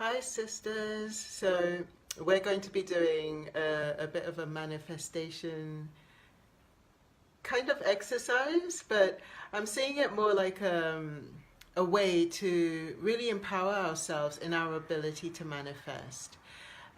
Hi, sisters. So, we're going to be doing a bit of a manifestation kind of exercise, but I'm seeing it more like a way to really empower ourselves in our ability to manifest.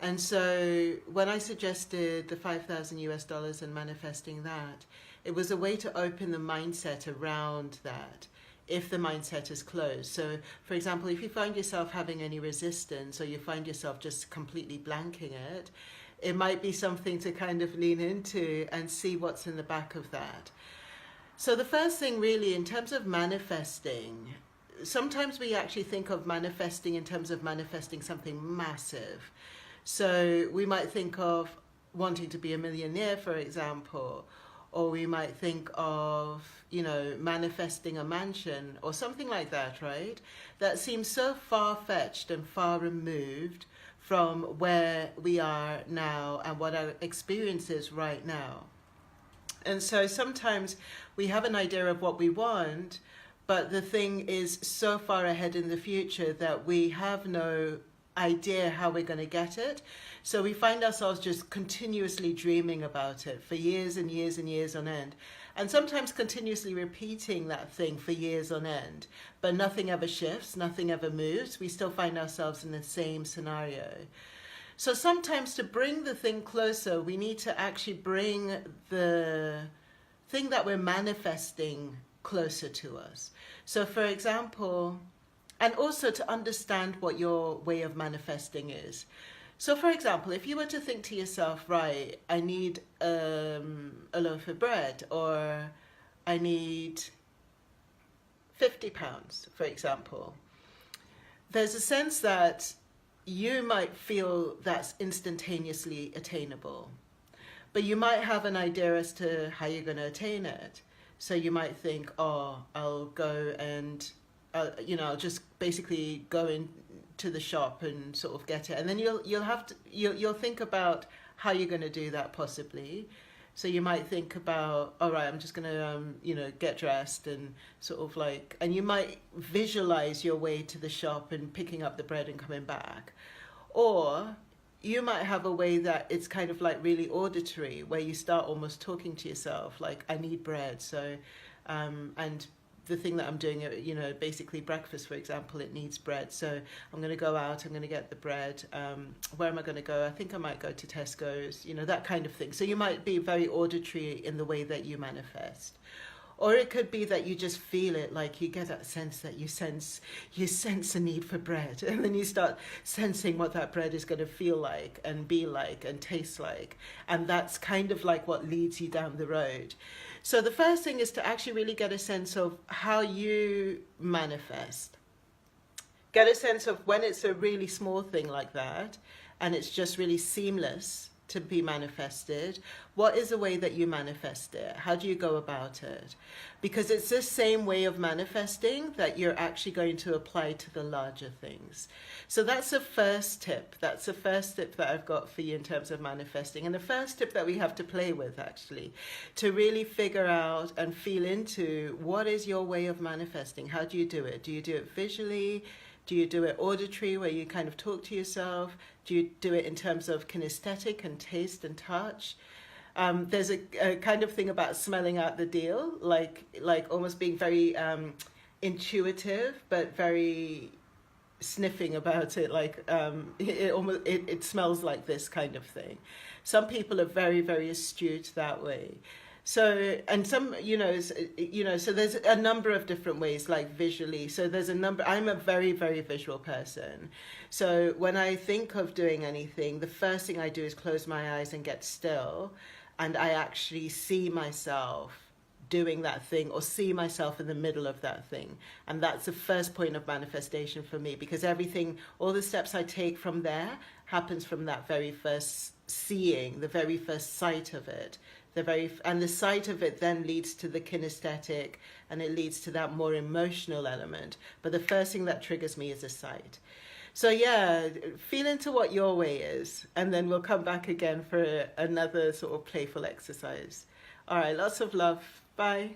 And so, when I suggested the 5,000 US dollars and manifesting that, it was a way to open the mindset around that if the mindset is closed. So, for example, if you find yourself having any resistance or you find yourself just completely blanking it, it might be something to kind of lean into and see what's in the back of that. So, the first thing, really, in terms of manifesting, sometimes we actually think of manifesting in terms of manifesting something massive. So, we might think of wanting to be a millionaire, for example, or we might think of, manifesting a mansion or something like that, right? That seems so far-fetched and far removed from where we are now and what our experience is right now. And so sometimes we have an idea of what we want, but the thing is so far ahead in the future that we have no idea how we're going to get it. So we find ourselves just continuously dreaming about it for years and years and years on end. And sometimes continuously repeating that thing for years on end. But nothing ever shifts, nothing ever moves. We still find ourselves in the same scenario. So sometimes to bring the thing closer, we need to actually bring the thing that we're manifesting closer to us. So for example, and also to understand what your way of manifesting is. So for example, if you were to think to yourself, right, I need a loaf of bread, or I need £50, for example, there's a sense that you might feel that's instantaneously attainable, but you might have an idea as to how you're going to attain it. So you might think, oh, I'll go and I'll just basically go into the shop and sort of get it, and then you'll think about how you're going to do that possibly. So you might think about, all right, I'm just going to get dressed and sort of like, and you might visualize your way to the shop and picking up the bread and coming back, or you might have a way that it's kind of like really auditory, where you start almost talking to yourself, like, I need bread, so and the thing that I'm doing, basically breakfast, for example, it needs bread. So I'm going to go out, I'm going to get the bread. Where am I going to go? I think I might go to Tesco's, that kind of thing. So you might be very auditory in the way that you manifest. Or it could be that you just feel it, like you get that sense that you sense a need for bread. And then you start sensing what that bread is going to feel like and be like and taste like. And that's kind of like what leads you down the road. So the first thing is to actually really get a sense of how you manifest. Get a sense of when it's a really small thing like that and it's just really seamless to be manifested. What is the way that you manifest it? How do you go about it? Because it's the same way of manifesting that you're actually going to apply to the larger things. So that's the first tip. That's the first tip that I've got for you in terms of manifesting. And the first tip that we have to play with, actually, to really figure out and feel into what is your way of manifesting. How do you do it? Do you do it visually? Do you do it auditory, where you kind of talk to yourself? Do you do it in terms of kinesthetic and taste and touch? There's a kind of thing about smelling out the deal, like almost being very intuitive, but very sniffing about it, like it smells like this kind of thing. Some people are very, very astute that way. So, and some, so there's a number of different ways, like visually. So there's a number, I'm a very, very visual person. So when I think of doing anything, the first thing I do is close my eyes and get still. And I actually see myself doing that thing, or see myself in the middle of that thing. And that's the first point of manifestation for me, because everything, all the steps I take from there happens from that very first seeing, the very first sight of it. And the sight of it then leads to the kinesthetic, and it leads to that more emotional element. But the first thing that triggers me is a sight. So yeah, feel into what your way is, and then we'll come back again for another sort of playful exercise. All right, lots of love. Bye.